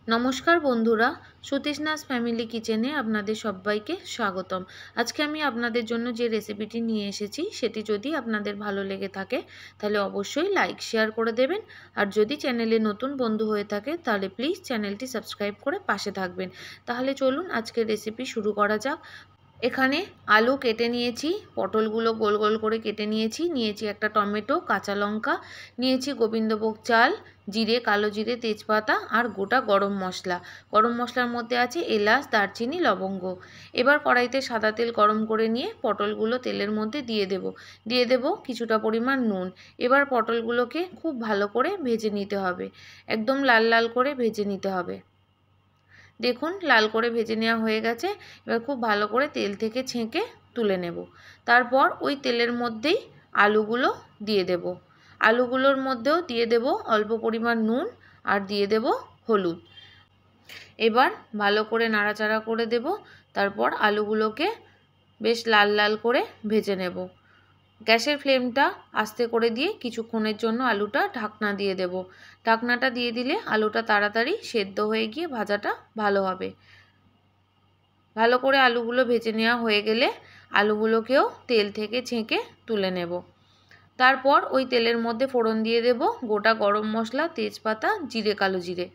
নমস্কার বন্ধুরা, সুতৃষ্ণাস ফ্যামিলি কিচেনে আপনাদের সবাইকে স্বাগতম। আজকে আমি আপনাদের জন্য যে রেসিপিটি নিয়ে এসেছি সেটি যদি আপনাদের ভালো লেগে থাকে তাহলে অবশ্যই লাইক শেয়ার করে দেবেন। আর যদি চ্যানেলে নতুন বন্ধু হয়ে থাকে তাহলে প্লিজ চ্যানেলটি সাবস্ক্রাইব করে পাশে থাকবেন। তাহলে চলুন আজকের রেসিপি শুরু করা যাক। এখানে আলু কেটে নিয়েছি, পটলগুলো গোল গোল করে কেটে নিয়েছি একটা টমেটো, কাঁচা লঙ্কা, নিয়েছি গোবিন্দভোগ চাল, জিরে, কালো জিরে, তেজপাতা আর গোটা গরম মশলা। গরম মশলার মধ্যে আছে এলাচ, দারচিনি, লবঙ্গ। এবার কড়াইতে সাদা তেল গরম করে নিয়ে পটলগুলো তেলের মধ্যে দিয়ে দেব কিছুটা পরিমাণ নুন। এবার পটলগুলোকে খুব ভালো করে ভেজে নিতে হবে, একদম লাল লাল করে ভেজে নিতে হবে। দেখুন লাল করে ভেজে নেওয়া হয়ে গেছে। এবার খুব ভালো করে তেল থেকে ছেঁকে তুলে নেব। তারপর ওই তেলের মধ্যেই আলুগুলো দিয়ে দেব। আলুগুলোর মধ্যেও দিয়ে দেব অল্প পরিমাণ নুন আর দিয়ে দেব হলুদ। এবার ভালো করে নাড়াচাড়া করে দেব। তারপর আলুগুলোকে বেশ লাল লাল করে ভেজে নেব। গ্যাসের ফ্লেমটা আস্তে করে দিয়ে কিছুক্ষণের জন্য আলুটা ঢাকনা দিয়ে দেব। ঢাকনাটা দিয়ে দিলে আলুটা তাড়াতাড়ি সেদ্ধ হয়ে গিয়ে ভাজাটা ভালো হবে। ভালো করে আলুগুলো ভেজে নেওয়া হয়ে গেলে আলুগুলোকেও তেল থেকে ছেঁকে তুলে নেব। তারপর ওই তেলের মধ্যে ফোড়ন দিয়ে দেব গোটা গরম মশলা, তেজপাতা, জিরে, কালো জিরে।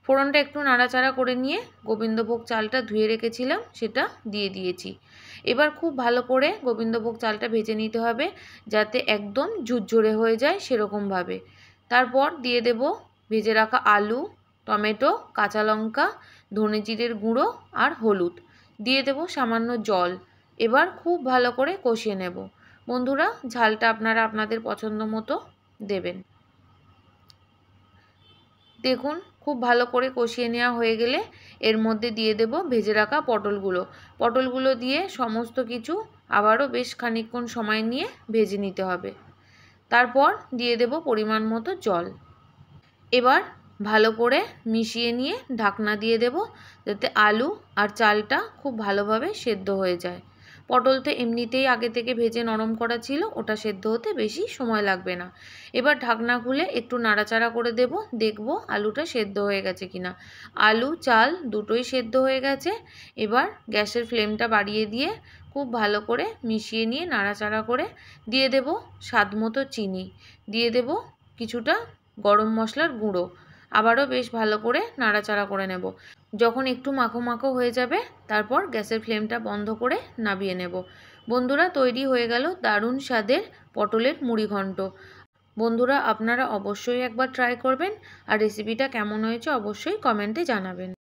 ফোড়নটা একটু নাড়াচাড়া করে নিয়ে গোবিন্দভোগ চালটা ধুয়ে রেখেছিলাম সেটা দিয়ে দিয়েছি। এবার খুব ভালো করে গোবিন্দভোগ চালটা ভেজে নিতে হবে যাতে একদম ঝুরঝুরে হয়ে যায় সেরকমভাবে। তারপর দিয়ে দেব ভেজে রাখা আলু, টমেটো, কাঁচা লঙ্কা, ধনে জিরের গুঁড়ো আর হলুদ। দিয়ে দেব সামান্য জল। এবার খুব ভালো করে কষিয়ে নেব। বন্ধুরা, ঝালটা আপনারা আপনাদের পছন্দ মতো দেবেন। দেখুন খুব ভালো করে কষিয়ে নেওয়া হয়ে গেলে এর মধ্যে দিয়ে দেব ভেজে রাখা পটলগুলো দিয়ে সমস্ত কিছু আবারও বেশ খানিকক্ষণ সময় নিয়ে ভেজে নিতে হবে। তারপর দিয়ে দেব পরিমাণ মতো জল। এবার ভালো করে মিশিয়ে নিয়ে ঢাকনা দিয়ে দেব যাতে আলু আর চালটা খুব ভালোভাবে সেদ্ধ হয়ে যায়। পটল তো এমনিতেই আগে থেকে ভেজে নরম করা ছিল, ওটা সেদ্ধ হতে বেশি সময় লাগবে না। এবার ঢাকনা খুলে একটু নাড়াচাড়া করে দেখব আলুটা সেদ্ধ হয়ে গেছে কিনা। আলু চাল দুটোই সেদ্ধ হয়ে গেছে। এবার গ্যাসের ফ্লেমটা বাড়িয়ে দিয়ে খুব ভালো করে মিশিয়ে নিয়ে নাড়াচাড়া করে দিয়ে দেব স্বাদ মতো চিনি, দিয়ে দেব কিছুটা গরম মশলার গুঁড়ো। আবারও বেশ ভালো করে নাড়াচাড়া করে নেব। যখন একটু মাখো মাখো হয়ে যাবে তারপর গ্যাসের ফ্লেমটা বন্ধ করে নামিয়ে নেব। বন্ধুরা, তৈরি হয়ে গেল দারুণ স্বাদের পটলের মুড়িঘণ্ট। বন্ধুরা, আপনারা অবশ্যই একবার ট্রাই করবেন আর রেসিপিটা কেমন হয়েছে অবশ্যই কমেন্টে জানাবেন।